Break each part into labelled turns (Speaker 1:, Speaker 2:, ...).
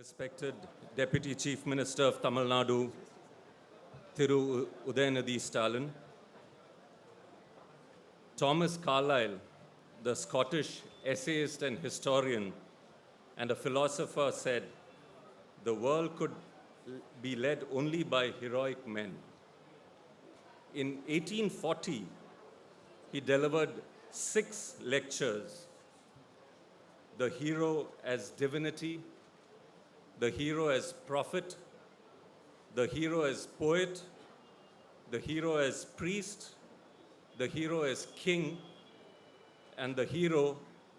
Speaker 1: Respected Deputy Chief Minister of Tamil Nadu, Thiru Udhayanidhi Stalin, Thomas Carlyle, the Scottish essayist and historian and a philosopher, said, "The world could be led only by heroic men." In 1840, he delivered 6 lectures: the hero as divinity, the hero as prophet, the hero as poet, the hero as priest, the hero as king, and the hero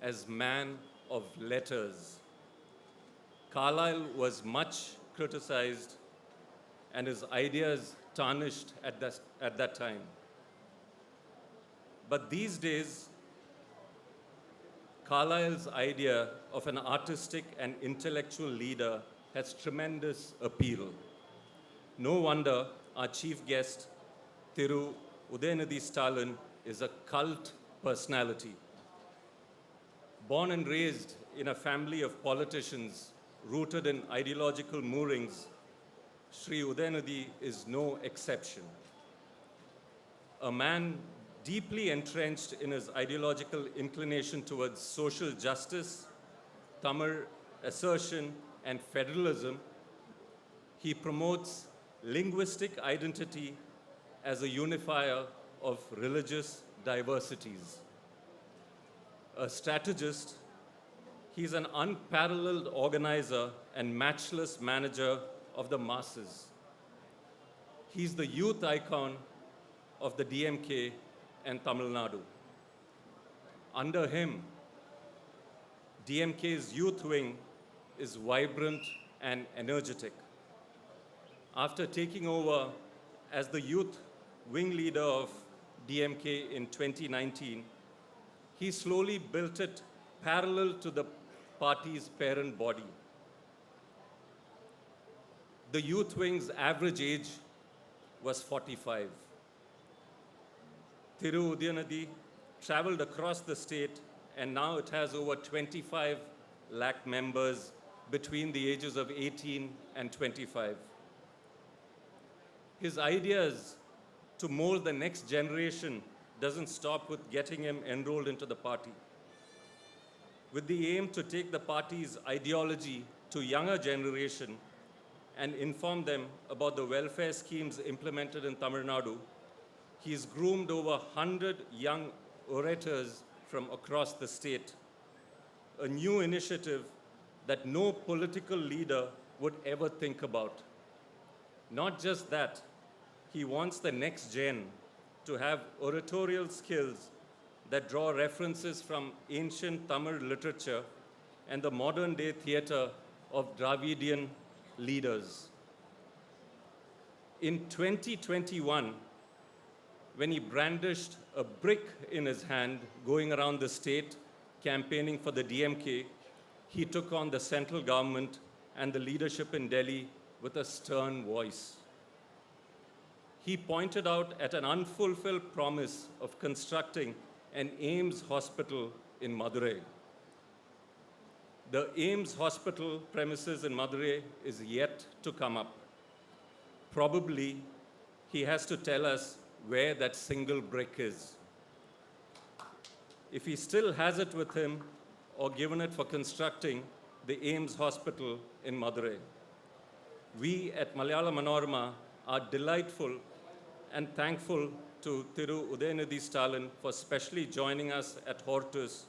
Speaker 1: as man of letters. Carlyle was much criticized and his ideas tarnished at that time. But these days, Carlyle's idea of an artistic and intellectual leader has tremendous appeal. No wonder our chief guest, Thiru Udhayanidhi Stalin, is a cult personality. Born and raised in a family of politicians rooted in ideological moorings, Sri Udhayanidhi is no exception. A man deeply entrenched in his ideological inclination towards social justice, Tamil assertion, and federalism, he promotes linguistic identity as a unifier of religious diversities. A strategist, he's an unparalleled organizer and matchless manager of the masses. He's the youth icon of the DMK and Tamil Nadu. Under him, DMK's youth wing is vibrant and energetic. After taking over as the youth wing leader of DMK in 2019, he slowly built it parallel to the party's parent body. The youth wing's average age was 45. Thiru Udhayanidhi traveled across the state, and now it has over 25 lakh members between the ages of 18 and 25. His ideas to mold the next generation doesn't stop with getting him enrolled into the party. With the aim to take the party's ideology to younger generation and inform them about the welfare schemes implemented in Tamil Nadu, he's groomed over 100 young orators from across the state, a new initiative that no political leader would ever think about. Not just that, he wants the next gen to have oratorial skills that draw references from ancient Tamil literature and the modern day theatre of Dravidian leaders. In 2021, when he brandished a brick in his hand going around the state campaigning for the DMK, he took on the central government and the leadership in Delhi with a stern voice. He pointed out at an unfulfilled promise of constructing an AIIMS hospital in Madurai. The AIIMS hospital premises in Madurai is yet to come up. Probably he has to tell us where that single brick is. If he still has it with him or given it for constructing the AIIMS hospital in Madurai. We at Manorama are delightful and thankful to Thiru Udhayanidhi Stalin for specially joining us at Hortus,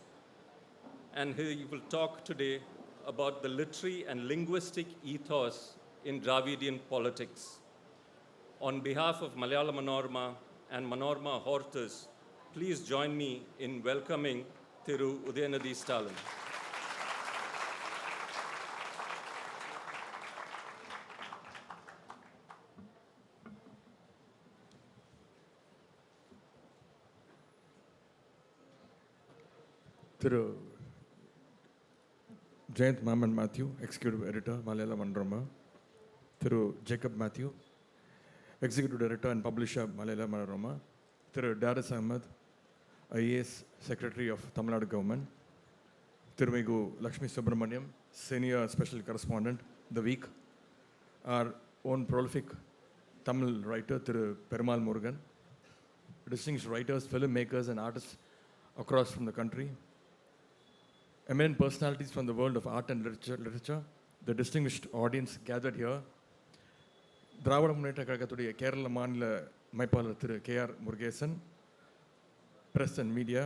Speaker 1: and he will talk today about the literary and linguistic ethos in Dravidian politics. On behalf of Manorama and Manorama Hortus, please join me in welcoming Thiru Udhayanidhi Stalin.
Speaker 2: Thiru Jayant, Mammen, Mathew, Executive Editor, Manorama. Thiru Jacob Mathew, Executive Director and Publisher, Manorama. Thiru Daris Ahmed, IAS Secretary of Tamil Nadu Government. Thirumaigu Lakshmi Subramaniam, Senior Special Correspondent, the week, our own prolific Tamil writer, Thiru Perumal Murugan, distinguished writers, filmmakers, and artists across from the country, eminent personalities from the world of art and literature, the distinguished audience gathered here, Dravida Munnetra கழகத்துடைய கேரள மாநில அமைப்பாளர் திரு K.R. Murugesan, press and media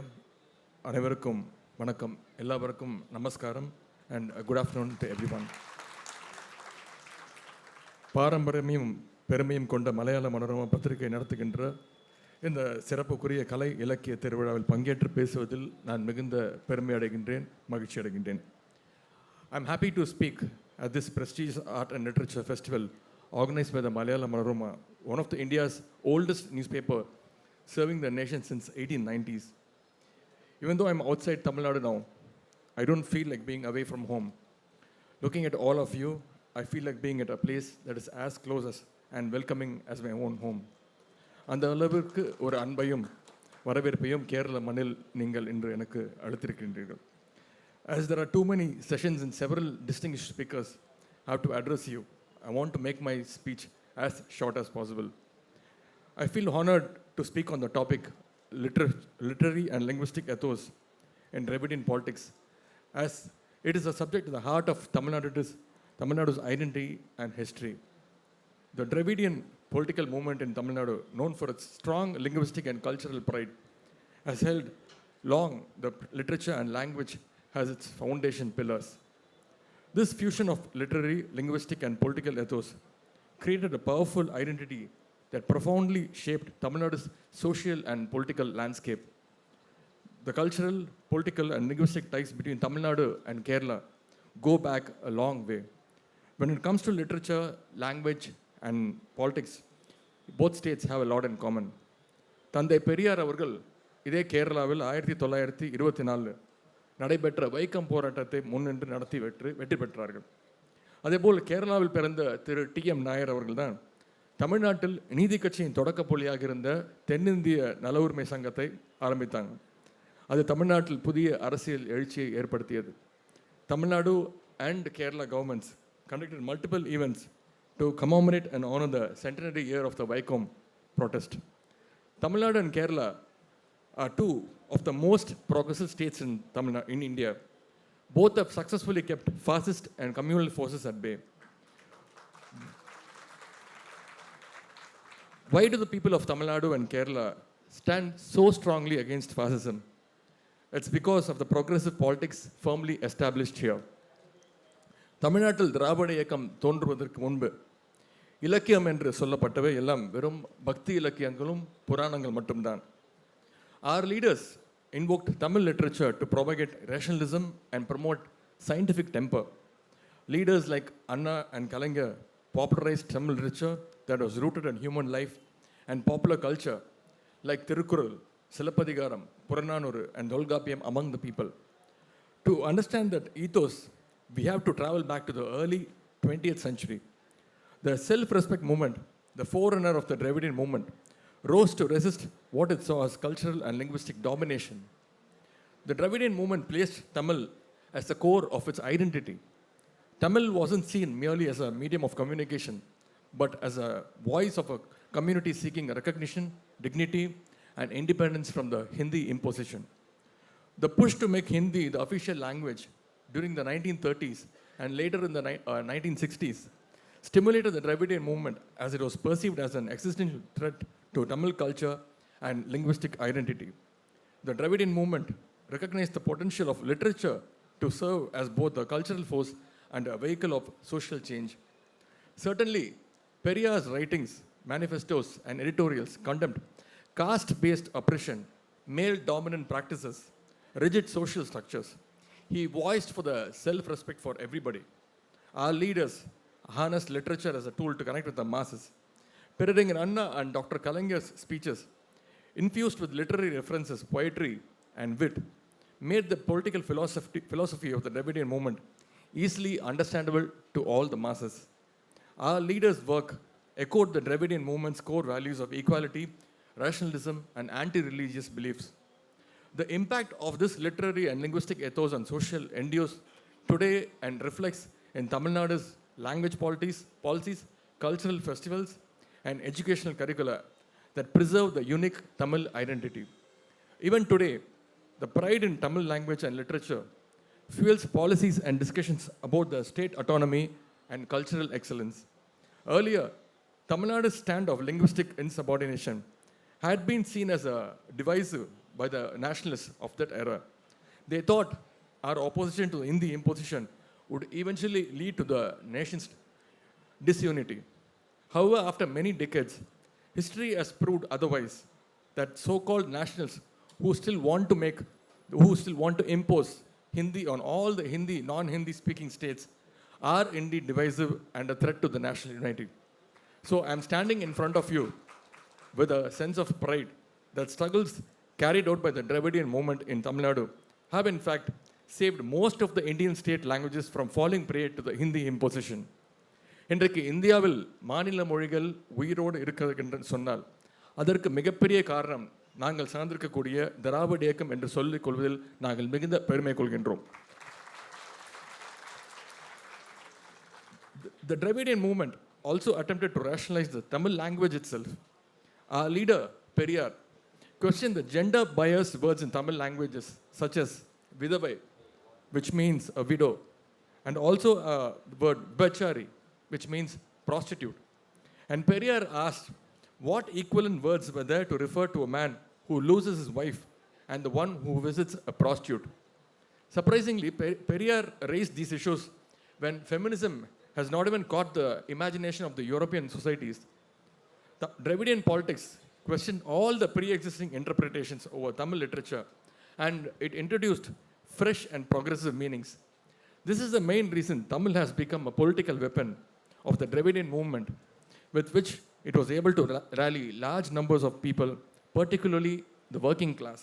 Speaker 2: அனைவருக்கும் வணக்கம், எல்லாருக்கும் நமஸ்காரம் and good afternoon to every one. பாரம்பரியமும் பெருமையும் கொண்ட மலையாள மனோரமா பத்திரிகை நடத்துகின்ற இந்த சிறப்புக்குரிய கலை இலக்கிய திருவிழாவில் பங்கேற்று பேசுவதில் நான் மிகுந்த பெருமை அடைகின்றேன், மகிழ்ச்சி அடைகின்றேன். I am happy to speak at this prestigious art and literature festival organized by the Malayalam Manorama, one of the India's oldest newspaper serving the nation since 1890s. Even though I'm outside Tamil Nadu now, I don't feel like being away from home. Looking at all of you, I feel like being at a place that is as close as and welcoming as my own home. அந்த அளவிற்கு ஒரு அன்பையும் வரவேற்பையும் கேரள மண்ணில் நீங்கள் இன்று எனக்கு அளித்திருக்கின்றீர்கள். As there are too many sessions and several distinguished speakers have to address you, I want to make my speech as short as possible. I feel honored to speak on the topic literary and linguistic ethos in Dravidian politics, as it is a subject at the heart of Tamil Nadu's identity and history. The Dravidian political movement in Tamil Nadu, known for its strong linguistic and cultural pride, has held long the literature and language as its foundation pillars. This fusion of literary, linguistic, and political ethos created a powerful identity that profoundly shaped Tamil Nadu's social and political landscape. The cultural, political, and linguistic ties between Tamil Nadu and Kerala go back a long way. When it comes to literature, language, and politics, both states have a lot in common. தந்தை பெரியார் அவர்கள் இதே கேரளாவில் 1924 நடைபெற்ற வைக்கம் போராட்டத்தை முன்னின்று நடத்தி வெற்றி பெற்றார்கள். அதேபோல் கேரளாவில் பிறந்த திரு T.M. நாயர் அவர்கள் தான் தமிழ்நாட்டில் நீதி கட்சியின் தொடக்க புள்ளியாக இருந்த தென்னிந்திய நல உரிமை சங்கத்தை ஆரம்பித்தாங்க. அது தமிழ்நாட்டில் புதிய அரசியல் எழுச்சியை ஏற்படுத்தியது. Tamil Nadu and Kerala governments conducted multiple events to commemorate and honor the centenary year of the Vaikom protest. Tamil Nadu and Kerala are two of the most progressive states in India. Both have successfully kept fascist and communal forces at bay. Why do the people of Tamil Nadu and Kerala stand so strongly against fascism? It's because of the progressive politics firmly established here. தமிழ்நாட்டில் திராவிட இயக்கம் தோன்றுவதற்கு முன்பு இலக்கியம் என்று சொல்லப்பட்டவை எல்லாம் வெறும் பக்தி இலக்கியங்களும் புராணங்கள் மட்டும்தான். Our leaders invoked Tamil literature to propagate rationalism and promote scientific temper. Leaders like Anna and Kalaignar popularized Tamil literature that was rooted in human life and popular culture, like Tirukkural, Silappadigaram, Purananuru, and Dolgapiyam among the people. To understand that ethos, we have to travel back to the early 20th century. The self-respect movement, the forerunner of the Dravidian movement, rose to resist what it saw as cultural and linguistic domination. The Dravidian movement placed Tamil as the core of its identity. Tamil wasn't seen merely as a medium of communication, but as a voice of a community seeking recognition, dignity, and independence from the Hindi imposition. The push to make Hindi the official language during the 1930s and later in the 1960s stimulated the Dravidian movement, as it was perceived as an existential threat to Tamil culture and linguistic identity. The Dravidian movement recognized the potential of literature to serve as both a cultural force and a vehicle of social change. Certainly, Periyar's writings, manifestos, and editorials condemned caste-based oppression, male-dominant practices, rigid social structures. He voiced for the self-respect for everybody. Our leaders harnessed literature as a tool to connect with the masses. Perading in Anna and Dr. Kalaignar's speeches, infused with literary references, poetry, and wit, made the political philosophy of the Dravidian movement easily understandable to all the masses. Our leaders' work echoed the Dravidian movement's core values of equality, rationalism, and anti-religious beliefs. The impact of this literary and linguistic ethos on social endures today and reflects in Tamil Nadu's language policies, cultural festivals, and educational curricula that preserve the unique Tamil identity. Even today, the pride in Tamil language and literature fuels policies and discussions about the state autonomy and cultural excellence. Earlier, Tamil Nadu's stand of linguistic insubordination had been seen as a divisive by the nationalists of that era. They thought our opposition to Hindi imposition would eventually lead to the nation's disunity. However, after many decades, history has proved otherwise, that so-called nationals who still want to impose Hindi on all the Hindi, non-Hindi speaking states are indeed divisive and a threat to the national unity. So I'm standing in front of you with a sense of pride that struggles carried out by the Dravidian movement in Tamil Nadu have in fact saved most of the Indian state languages from falling prey to the Hindi imposition. இன்றைக்கு இந்தியாவில் மாநில மொழிகள் உயிரோடு இருக்கிறது என்று சொன்னால் அதற்கு மிகப்பெரிய காரணம் நாங்கள் சார்ந்திருக்கக்கூடிய திராவிட இயக்கம் என்று சொல்லிக் கொள்வதில் நாங்கள் மிகுந்த பெருமை கொள்கின்றோம். The Dravidian movement also attempted to rationalize the Tamil language itself. Our leader, Periyar, questioned the gender-biased words in Tamil languages such as vidavai, which means a widow, and also the word bachari, which means prostitute. And Periyar asked what equivalent words were there to refer to a man who loses his wife and the one who visits a prostitute. Surprisingly, Periyar raised these issues when feminism has not even caught the imagination of the European societies. The Dravidian politics questioned all the pre-existing interpretations over Tamil literature, and it introduced fresh and progressive meanings. This is the main reason Tamil has become a political weapon of the Dravidian movement, with which it was able to rally large numbers of people, particularly the working class.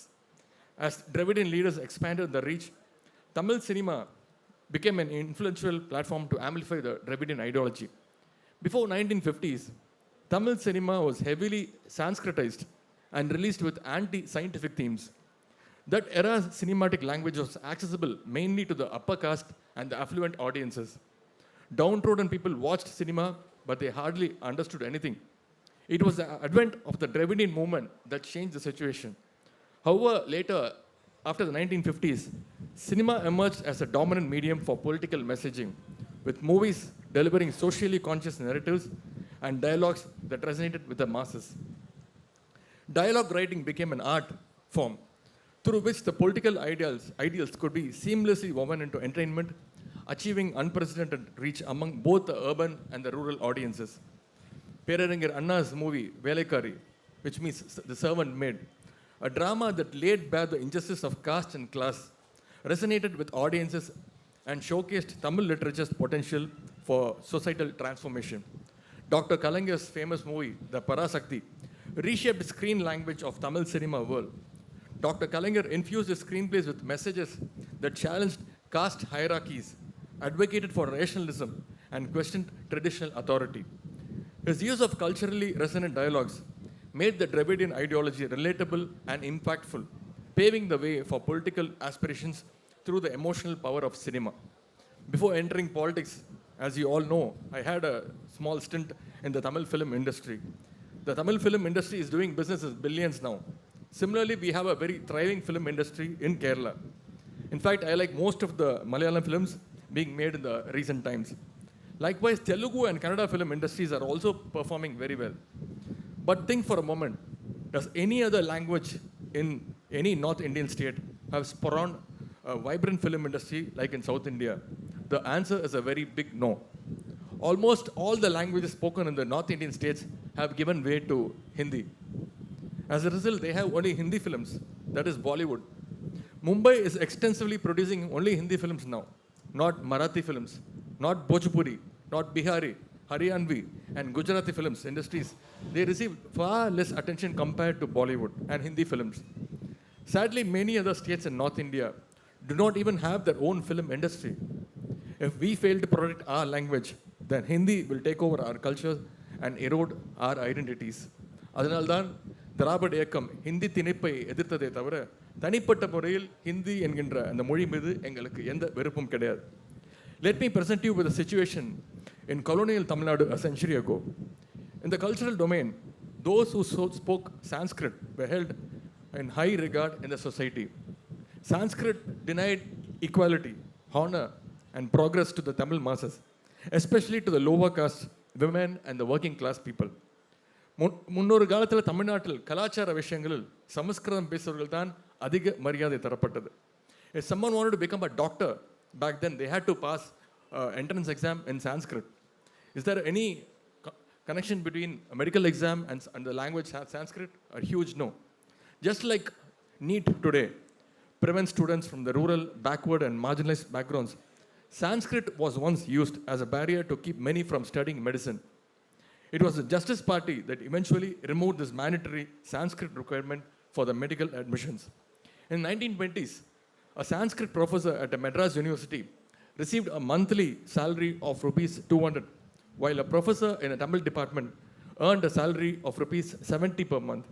Speaker 2: As Dravidian leaders expanded the reach, Tamil cinema became an influential platform to amplify the Dravidian ideology. Before 1950s, Tamil cinema was heavily Sanskritized and released with anti-scientific themes. That era's cinematic language was accessible mainly to the upper caste and the affluent audiences. Downtrodden people watched cinema, but they hardly understood anything. It was the advent of the Dravidian movement that changed the situation. However, later, after the 1950s, cinema emerged as a dominant medium for political messaging, with movies delivering socially conscious narratives and dialogues that resonated with the masses. Dialogue writing became an art form through which the political ideals could be seamlessly woven into entertainment, achieving unprecedented reach among both the urban and the rural audiences. Peraringer Anna's movie, Velaikari, which means the servant maid, a drama that laid bare the injustice of caste and class, resonated with audiences and showcased Tamil literature's potential for societal transformation. Dr. Kalangar's famous movie, The Parasakti, reshaped the screen language of Tamil cinema world. Dr. Kalangar infused his screenplays with messages that challenged caste hierarchies, advocated for rationalism, and questioned traditional authority. His use of culturally resonant dialogues made the Dravidian ideology relatable and impactful, paving the way for political aspirations through the emotional power of cinema. Before entering politics, as you all know, I had a small stint in the Tamil film industry. The Tamil film industry is doing business as billions now. Similarly, we have a very thriving film industry in Kerala. In fact, I like most of the Malayalam films being made in the recent times. Likewise, Telugu and Kannada film industries are also performing very well. But think for a moment, does any other language in any North Indian state have spawned a vibrant film industry like in South India? The answer is a very big no. Almost all the languages spoken in the North Indian states have given way to Hindi. As a result, they have only Hindi films, that is Bollywood. Mumbai is extensively producing only Hindi films now, not Marathi films, not Bhojpuri, not Bihari, Haryanvi, and Gujarati films industries. They receive far less attention compared to Bollywood and Hindi films. Sadly, many other states in North India do not even have their own film industry. If we fail to protect our language, then Hindi will take over our culture and erode our identities. அதனால்தான் திராவிட இயக்கம் ஹிந்தி திணிப்பை எதிர்த்ததே தவிர தனிப்பட்ட முறையில் ஹிந்தி என்கின்ற அந்த மொழி மீது எங்களுக்கு எந்த வெறுப்பும் கிடையாது. Let me present you with a situation in colonial Tamil Nadu a century ago. In the cultural domain, those who spoke Sanskrit were held in high regard in the society. Sanskrit denied equality, honor, and progress to the Tamil masses, especially to the lower caste, women, and the working class people. முன்னொரு காலத்தில் தமிழ்நாட்டில் கலாச்சார விஷயங்களில் சமஸ்கிருதம் பேசுவர்கள் தான் அதிக மரியாதை தரப்பட்டது. If someone wanted to become a doctor back then, they had to pass entrance exam in Sanskrit. Is there any connection between a medical exam and the language Sanskrit? A huge no. Just like NEET today prevents students from the rural, backward, and marginalized backgrounds, Sanskrit was once used as a barrier to keep many from studying medicine. It was the Justice Party that eventually removed this mandatory Sanskrit requirement for the medical admissions. In the 1920s, a Sanskrit professor at a Madras University received a monthly salary of rupees 200, while a professor in a Tamil department earned a salary of rupees 70 per month.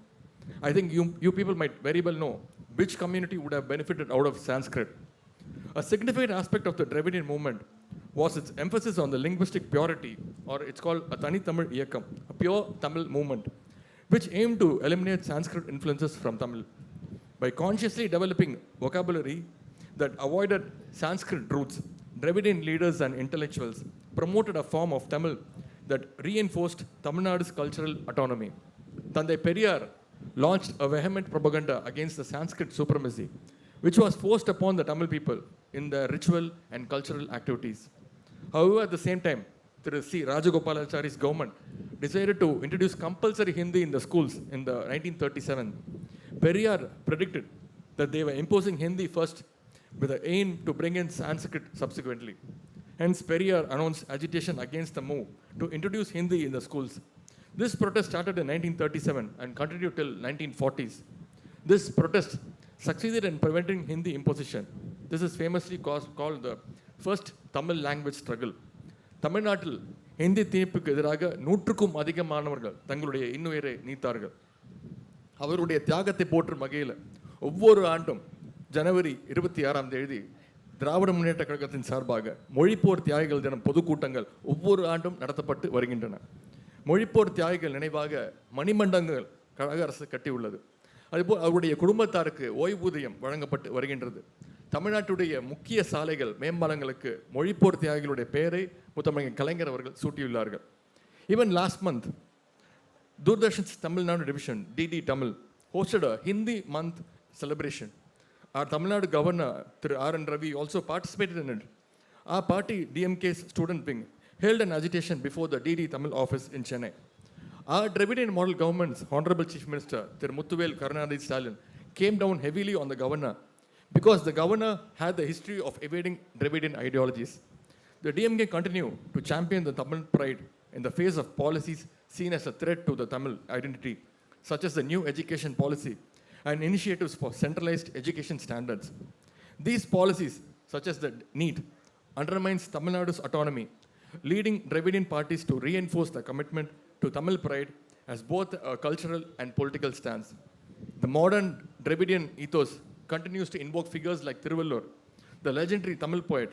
Speaker 2: I think you people might very well know which community would have benefited out of Sanskrit. A significant aspect of the Dravidian movement was its emphasis on the linguistic purity, or it's called a Tani Tamil Iyakam, a pure Tamil movement, which aimed to eliminate Sanskrit influences from Tamil. By consciously developing vocabulary that avoided Sanskrit roots, Dravidian leaders and intellectuals promoted a form of Tamil that reinforced Tamil Nadu's cultural autonomy. Thandai Periyar launched a vehement propaganda against the Sanskrit supremacy, which was forced upon the Tamil people in their ritual and cultural activities. However, at the same time, Thiru C. Rajagopalachari's government decided to introduce compulsory Hindi in the schools in the 1937. Periyar predicted that they were imposing Hindi first with the aim to bring in Sanskrit subsequently. Hence, Periyar announced agitation against the move to introduce Hindi in the schools. This protest started in 1937 and continued till 1940s. This protest succeeded in preventing Hindi imposition. This is famously called the first Tamil language struggle. தமிழ்நாட்டில் ஹிந்தி திணிப்புக்கு எதிராக 100க்கும் அதிகமானவர்கள் தங்களுடைய இன்னுயிரை நீத்தார்கள். அவருடைய தியாகத்தை போற்றும் வகையில் ஒவ்வொரு ஆண்டும் ஜனவரி 26ஆம் தேதி திராவிட முன்னேற்ற கழகத்தின் சார்பாக மொழிப்போர் தியாகிகள் தினம் பொதுக்கூட்டங்கள் ஒவ்வொரு ஆண்டும் நடத்தப்பட்டு வருகின்றன. மொழிப்போர் தியாகிகள் நினைவாக மணிமண்டங்கள் கழக அரசு கட்டியுள்ளது. அதுபோல் அவருடைய குடும்பத்தாருக்கு ஓய்வூதியம் வழங்கப்பட்டு வருகின்றது. தமிழ்நாட்டுடைய முக்கிய சாலைகள் மேம்பாலங்களுக்கு மொழிப்போர் தியாகிகளுடைய பெயரை முத்தமிழ் கலைஞர் அவர்கள் சூட்டியுள்ளார்கள். Even last month, Doordarshan's Tamil Nadu division, DD Tamil, hosted a Hindi month celebration. Our Tamil Nadu governor, Thiru R.N. Ravi, also participated in it. Our party, DMK's student wing, held an agitation before the DD Tamil office in Chennai. Our Dravidian model government's Honorable Chief Minister, Thiru Muthuvel Karunanidhi Stalin, came down heavily on the governor because the governor had the history of evading Dravidian ideologies. The DMK continued to champion the Tamil pride in the face of policies seen as a threat to the Tamil identity, such as the new education policy and initiatives for centralized education standards. These policies, such as the NEET, undermines Tamil Nadu's autonomy, leading Dravidian parties to reinforce the commitment to Tamil pride as both a cultural and political stance. The modern Dravidian ethos continues to invoke figures like Thiruvallur, the legendary Tamil poet,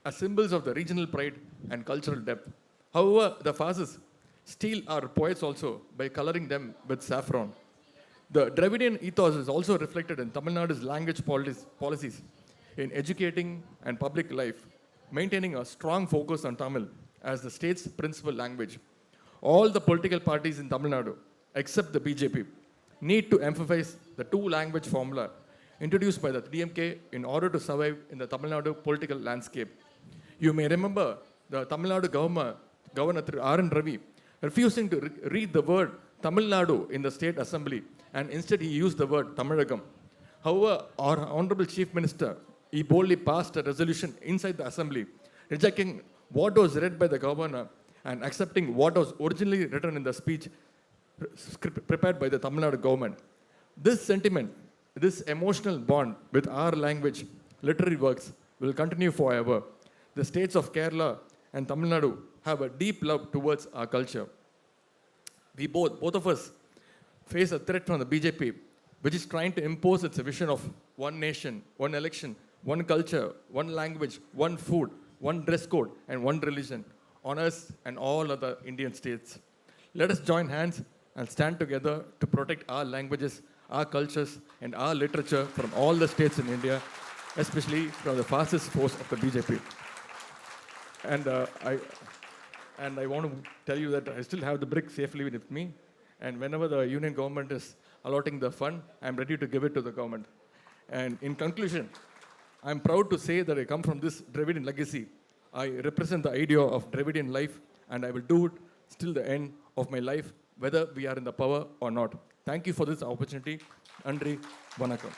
Speaker 2: as symbols of the regional pride and cultural depth. However, the fascists steal our poets also by coloring them with saffron. The Dravidian ethos is also reflected in Tamil Nadu's language policies in educating and public life, maintaining a strong focus on Tamil as the state's principal language. All the political parties in Tamil Nadu, except the BJP, need to emphasize the two-language formula introduced by the DMK in order to survive in the Tamil Nadu political landscape. You may remember the Tamil Nadu Governor R.N. Ravi refusing to read the word Tamil Nadu in the state assembly, and instead he used the word Tamilagam. However, our Honorable Chief Minister, he boldly passed a resolution inside the assembly, rejecting what was read by the governor and accepting what was originally written in the speech prepared by the Tamil Nadu government. This sentiment, this emotional bond with our language, literary works, will continue forever. The states of Kerala and Tamil Nadu have a deep love towards our culture. We both of us face a threat from the BJP, which is trying to impose its vision of one nation, one election, one culture, one language, one food, one dress code, and one religion, on us and all other Indian states. Let us join hands and stand together to protect our languages, our cultures, and our literature from all the states in India, especially from the fastest force of the BJP. And I want to tell you that I still have the brick safely with me. And whenever the union government is allotting the fund, I'm ready to give it to the government. And in conclusion, I'm proud to say that I come from this Dravidian legacy. I represent the idea of Dravidian life, and I will do it till the end of my life, whether we are in the power or not. Thank you for this opportunity. Andri, Vanakkam.